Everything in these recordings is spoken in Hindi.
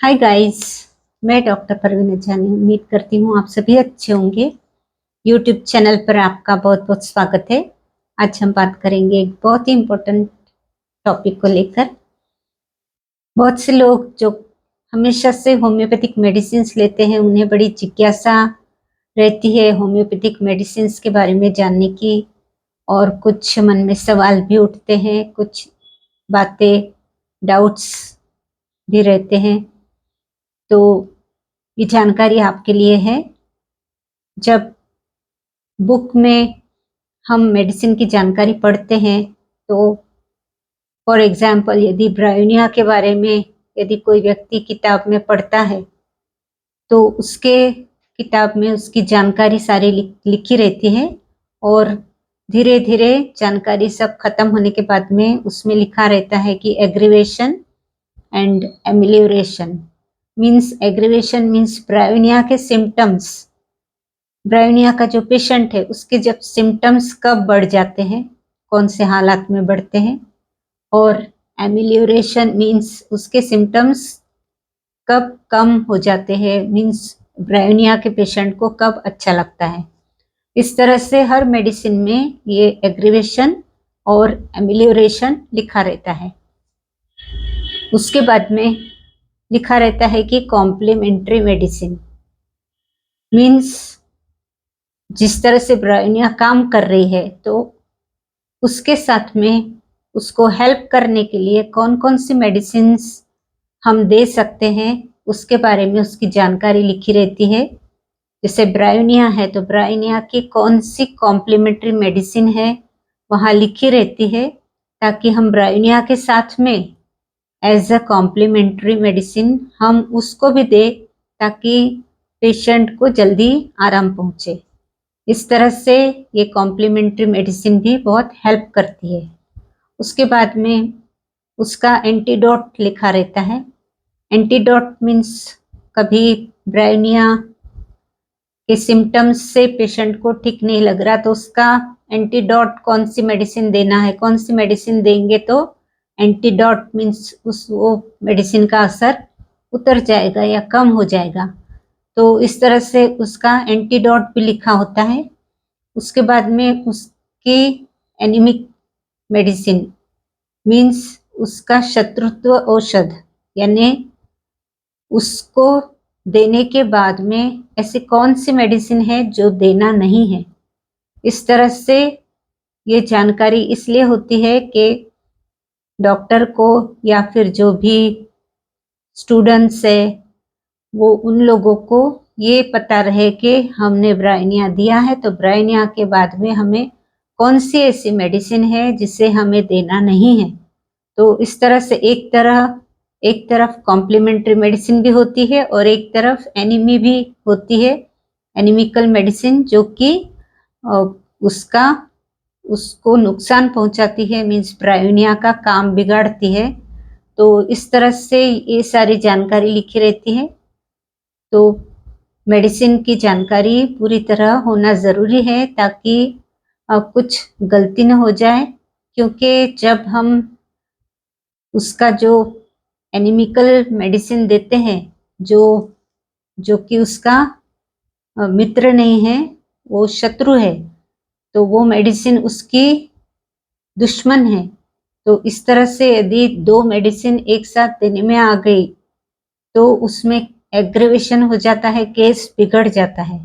Hi guys. मैं डॉक्टर परवीन जानी उम्मीद करती हूँ आप सभी अच्छे होंगे। यूट्यूब चैनल पर आपका बहुत बहुत स्वागत है। आज हम बात करेंगे एक बहुत ही इम्पोर्टेंट टॉपिक को लेकर। बहुत से लोग जो हमेशा से होम्योपैथिक मेडिसिन लेते हैं उन्हें बड़ी जिज्ञासा रहती है होम्योपैथिक मेडिसिन के बारे में जानने की, और कुछ मन में सवाल भी उठते हैं, कुछ बातें डाउट्स भी रहते हैं। तो ये जानकारी आपके लिए है। जब बुक में हम मेडिसिन की जानकारी पढ़ते हैं तो फॉर एग्जाम्पल यदि ब्रायोनिया के बारे में यदि कोई व्यक्ति किताब में पढ़ता है तो उसके किताब में उसकी जानकारी सारी लिखी रहती है, और धीरे धीरे जानकारी सब खत्म होने के बाद में उसमें लिखा रहता है कि aggravation and amelioration. Means aggravation means bryonia के सिम्टम्स, ब्रायोनिया का जो पेशेंट है उसके जब सिम्टम्स कब बढ़ जाते हैं, कौन से हालात में बढ़ते हैं, और एमिलियोरेशन मीन्स उसके सिम्टम्स कब कम हो जाते हैं, मीन्स ब्रायोनिया के पेशेंट को कब अच्छा लगता है। इस तरह से हर मेडिसिन में ये एग्रीवेशन और एमिलियोरेशन लिखा रहता है। उसके बाद में लिखा रहता है कि कॉम्प्लीमेंट्री मेडिसिन मीन्स जिस तरह से ब्रायोनिया काम कर रही है तो उसके साथ में उसको हेल्प करने के लिए कौन कौन सी मेडिसिन हम दे सकते हैं उसके बारे में उसकी जानकारी लिखी रहती है। जैसे ब्रायोनिया है तो ब्रायोनिया की कौन सी कॉम्प्लीमेंट्री मेडिसिन है वहाँ लिखी रहती है, ताकि हम ब्रायोनिया के साथ में एज अ कॉम्प्लीमेंट्री मेडिसिन हम उसको भी दे ताकि पेशेंट को जल्दी आराम पहुँचे। इस तरह से ये कॉम्प्लीमेंट्री मेडिसिन भी बहुत हेल्प करती है। उसके बाद में उसका एंटीडोट लिखा रहता है। एंटीडोट मीन्स कभी ब्रायोनिया के सिम्टम्स से पेशेंट को ठीक नहीं लग रहा तो उसका एंटीडोट कौन सी मेडिसिन देना है, कौन सी मेडिसिन देंगे तो एंटीडोट मीन्स वो मेडिसिन का असर उतर जाएगा या कम हो जाएगा। तो इस तरह से उसका एंटीडोट भी लिखा होता है। उसके बाद में उसकी एनीमिक मेडिसिन मीन्स उसका शत्रुत्व औषध, यानी उसको देने के बाद में ऐसी कौन सी मेडिसिन है जो देना नहीं है। इस तरह से ये जानकारी इसलिए होती है कि डॉक्टर को या फिर जो भी स्टूडेंट्स है वो उन लोगों को ये पता रहे कि हमने ब्रायोनिया दिया है तो ब्रायोनिया के बाद में हमें कौन सी ऐसी मेडिसिन है जिसे हमें देना नहीं है। तो इस तरह से एक तरफ कॉम्प्लीमेंट्री मेडिसिन भी होती है और एक तरफ एनीमी भी होती है, एनीमिकल मेडिसिन जो कि उसको नुकसान पहुंचाती है, मीन्स ब्रायोनिया का काम बिगाड़ती है। तो इस तरह से ये सारी जानकारी लिखी रहती है। तो मेडिसिन की जानकारी पूरी तरह होना ज़रूरी है ताकि कुछ गलती न हो जाए, क्योंकि जब हम उसका जो एनिमिकल मेडिसिन देते हैं जो जो कि उसका मित्र नहीं है, वो शत्रु है, तो वो मेडिसिन उसकी दुश्मन है। तो इस तरह से यदि दो मेडिसिन एक साथ देने में आ गई तो उसमें एग्रेवेशन हो जाता है, केस बिगड़ जाता है।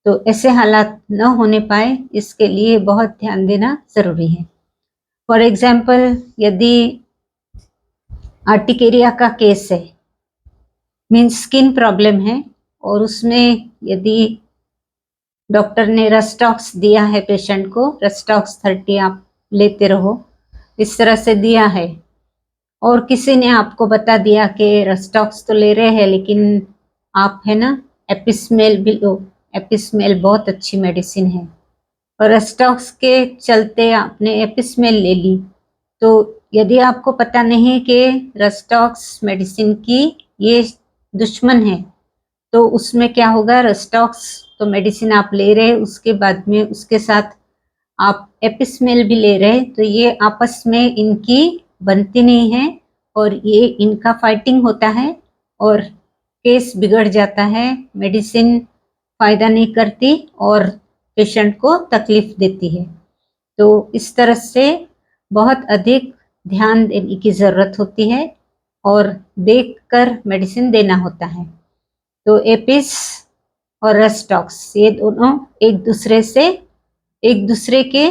तो ऐसे हालात न होने पाए इसके लिए बहुत ध्यान देना ज़रूरी है। फॉर एग्जाम्पल यदि आर्टिकेरिया का केस है, मीन्स स्किन प्रॉब्लम है, और उसमें यदि डॉक्टर ने रस्टॉक्स दिया है पेशेंट को, रस्टॉक्स 30 आप लेते रहो, इस तरह से दिया है, और किसी ने आपको बता दिया कि रस्टॉक्स तो ले रहे हैं लेकिन आप है ना एपिस्मेल भी लो, एपिस्मेल बहुत अच्छी मेडिसिन है, और रस्टॉक्स के चलते आपने एपिस्मेल ले ली। तो यदि आपको पता नहीं कि रस्टॉक्स मेडिसिन की ये दुश्मन है तो उसमें क्या होगा, रस्टॉक्स तो मेडिसिन आप ले रहे उसके बाद में उसके साथ आप एपिस्मेल भी ले रहे, तो ये आपस में इनकी बनती नहीं है और ये इनका फाइटिंग होता है और केस बिगड़ जाता है, मेडिसिन फायदा नहीं करती और पेशेंट को तकलीफ देती है। तो इस तरह से बहुत अधिक ध्यान देने की ज़रूरत होती है और देखकर मेडिसिन देना होता है। तो एपिस और रेस्टॉक्स ये दोनों एक दूसरे के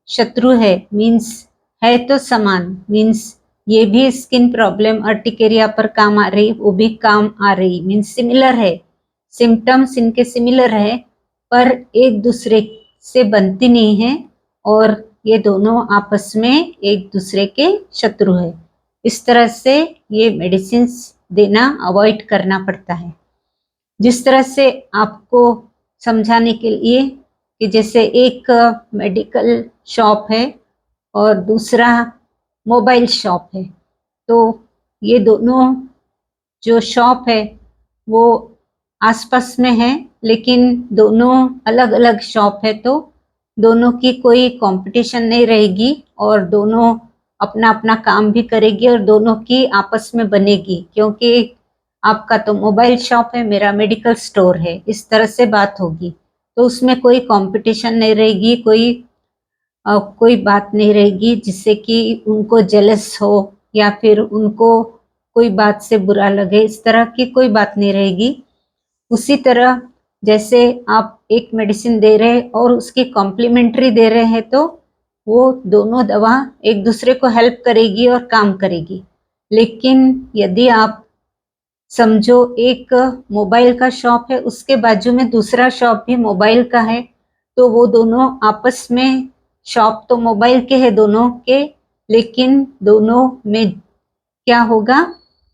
शत्रु है, मीन्स है तो समान, मीन्स ये भी स्किन प्रॉब्लम अर्टिकेरिया पर काम आ रही, वो भी काम आ रही, मीन्स सिमिलर है, सिम्टम्स इनके सिमिलर है पर एक दूसरे से बनती नहीं है और ये दोनों आपस में एक दूसरे के शत्रु है। इस तरह से ये मेडिसिन देना अवॉइड करना पड़ता है। जिस तरह से आपको समझाने के लिए कि जैसे एक मेडिकल शॉप है और दूसरा मोबाइल शॉप है, तो ये दोनों जो शॉप है वो आसपास में है, लेकिन दोनों अलग अलग शॉप है, तो दोनों की कोई कंपटीशन नहीं रहेगी और दोनों अपना अपना काम भी करेगी और दोनों की आपस में बनेगी, क्योंकि आपका तो मोबाइल शॉप है, मेरा मेडिकल स्टोर है, इस तरह से बात होगी। तो उसमें कोई कंपटीशन नहीं रहेगी, कोई बात नहीं रहेगी जिससे कि उनको जेलस हो या फिर उनको कोई बात से बुरा लगे, इस तरह की कोई बात नहीं रहेगी। उसी तरह जैसे आप एक मेडिसिन दे रहे हैं और उसकी कॉम्प्लीमेंट्री दे रहे हैं, तो वो दोनों दवा एक दूसरे को हेल्प करेगी और काम करेगी। लेकिन यदि आप समझो एक मोबाइल का शॉप है, उसके बाजू में दूसरा शॉप भी मोबाइल का है, तो वो दोनों आपस में, शॉप तो मोबाइल के है दोनों के, लेकिन दोनों में क्या होगा,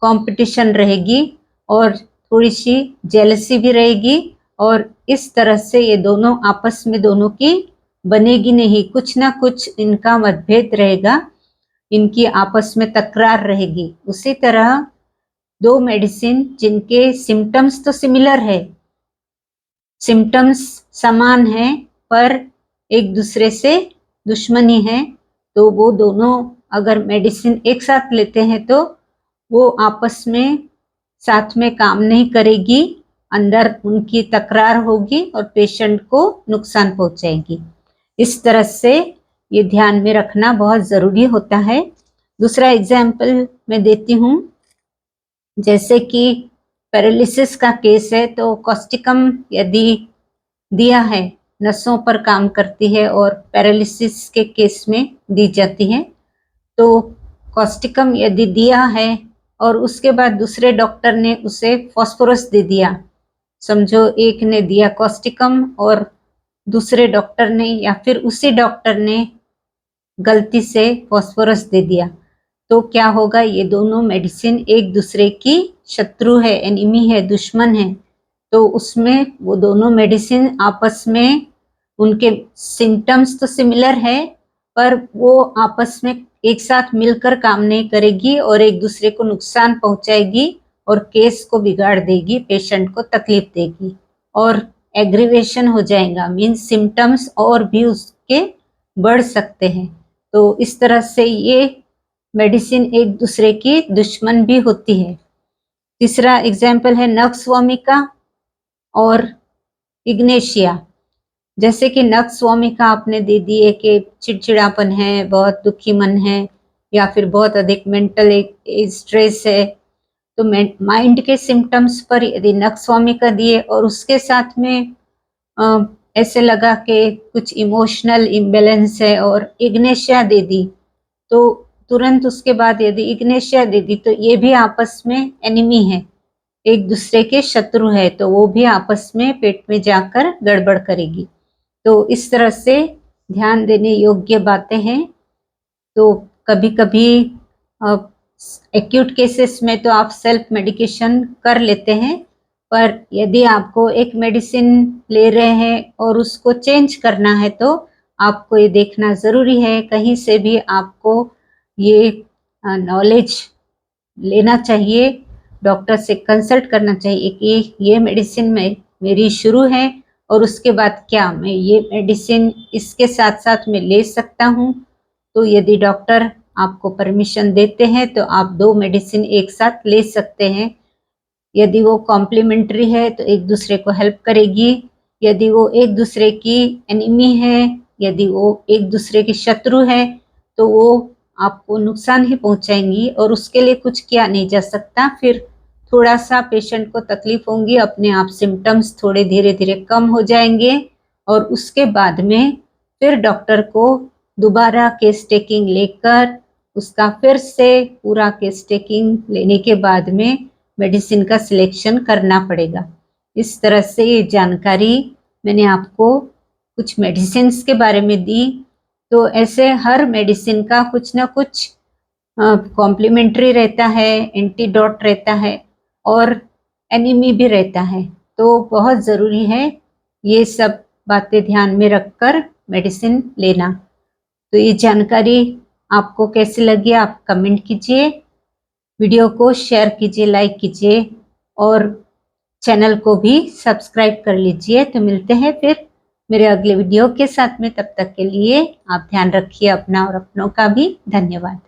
कंपटीशन रहेगी और थोड़ी सी जेलसी भी रहेगी और इस तरह से ये दोनों आपस में दोनों की बनेगी नहीं, कुछ ना कुछ इनका मतभेद रहेगा, इनकी आपस में तकरार रहेगी। उसी तरह दो मेडिसिन जिनके सिम्टम्स तो सिमिलर है, सिम्टम्स समान है पर एक दूसरे से दुश्मनी है, तो वो दोनों अगर मेडिसिन एक साथ लेते हैं तो वो आपस में साथ में काम नहीं करेगी, अंदर उनकी तकरार होगी और पेशेंट को नुकसान पहुंचाएगी। इस तरह से ये ध्यान में रखना बहुत ज़रूरी होता है। दूसरा एग्जाम्पल मैं देती हूँ, जैसे कि पैरालिसिस का केस है, तो कॉस्टिकम यदि दिया है, नसों पर काम करती है और पैरालिसिस के केस में दी जाती है, तो कॉस्टिकम यदि दिया है और उसके बाद दूसरे डॉक्टर ने उसे फास्फोरस दे दिया, समझो एक ने दिया कॉस्टिकम और दूसरे डॉक्टर ने या फिर उसी डॉक्टर ने गलती से फास्फोरस दे दिया, तो क्या होगा, ये दोनों मेडिसिन एक दूसरे की शत्रु है, एनिमी है, दुश्मन है। तो उसमें वो दोनों मेडिसिन आपस में, उनके सिम्टम्स तो सिमिलर है पर वो आपस में एक साथ मिलकर काम नहीं करेगी और एक दूसरे को नुकसान पहुंचाएगी और केस को बिगाड़ देगी, पेशेंट को तकलीफ देगी और एग्रीवेशन हो जाएगा, मीन्स सिम्टम्स और भी उसके बढ़ सकते हैं। तो इस तरह से ये मेडिसिन एक दूसरे की दुश्मन भी होती है। तीसरा एग्जाम्पल है नक्स वोमिका और इग्नेशिया। जैसे कि नक्स वोमिका आपने दे दिए कि चिड़चिड़ापन है, बहुत दुखी मन है या फिर बहुत अधिक मेंटल स्ट्रेस है, तो माइंड के सिम्टम्स पर यदि नक्स वोमिका दिए और उसके साथ में ऐसे लगा कि कुछ इमोशनल इम्बैलेंस है और इग्नेशिया दे दी, तो तुरंत उसके बाद यदि इग्नेशिया दे दी तो ये भी आपस में एनिमी है, एक दूसरे के शत्रु है, तो वो भी आपस में पेट में जाकर गड़बड़ करेगी। तो इस तरह से ध्यान देने योग्य बातें हैं। तो कभी कभी एक्यूट केसेस में तो आप सेल्फ मेडिकेशन कर लेते हैं, पर यदि आपको एक मेडिसिन ले रहे हैं और उसको चेंज करना है, तो आपको ये देखना ज़रूरी है, कहीं से भी आपको ये नॉलेज लेना चाहिए, डॉक्टर से कंसल्ट करना चाहिए कि ये मेडिसिन में मेरी शुरू है और उसके बाद क्या मैं ये मेडिसिन इसके साथ साथ में ले सकता हूँ। तो यदि डॉक्टर आपको परमिशन देते हैं तो आप दो मेडिसिन एक साथ ले सकते हैं, यदि वो कॉम्प्लीमेंट्री है तो एक दूसरे को हेल्प करेगी। यदि वो एक दूसरे की एनिमी है, यदि वो एक दूसरे के शत्रु है, तो वो आपको नुकसान ही पहुंचाएंगी और उसके लिए कुछ किया नहीं जा सकता। फिर थोड़ा सा पेशेंट को तकलीफ होंगी, अपने आप सिम्टम्स थोड़े धीरे धीरे कम हो जाएंगे और उसके बाद में फिर डॉक्टर को दोबारा केस टेकिंग लेकर उसका फिर से पूरा केस टेकिंग लेने के बाद में मेडिसिन का सिलेक्शन करना पड़ेगा। इस तरह से ये जानकारी मैंने आपको कुछ मेडिसिन्स के बारे में दी। तो ऐसे हर मेडिसिन का कुछ ना कुछ कॉम्प्लीमेंट्री रहता है, एंटीडोट रहता है और एनिमी भी रहता है। तो बहुत ज़रूरी है ये सब बातें ध्यान में रखकर मेडिसिन लेना। तो ये जानकारी आपको कैसी लगी आप कमेंट कीजिए, वीडियो को शेयर कीजिए, लाइक कीजिए और चैनल को भी सब्सक्राइब कर लीजिए। तो मिलते हैं फिर मेरे अगले वीडियो के साथ में, तब तक के लिए आप ध्यान रखिए अपना और अपनों का भी। धन्यवाद।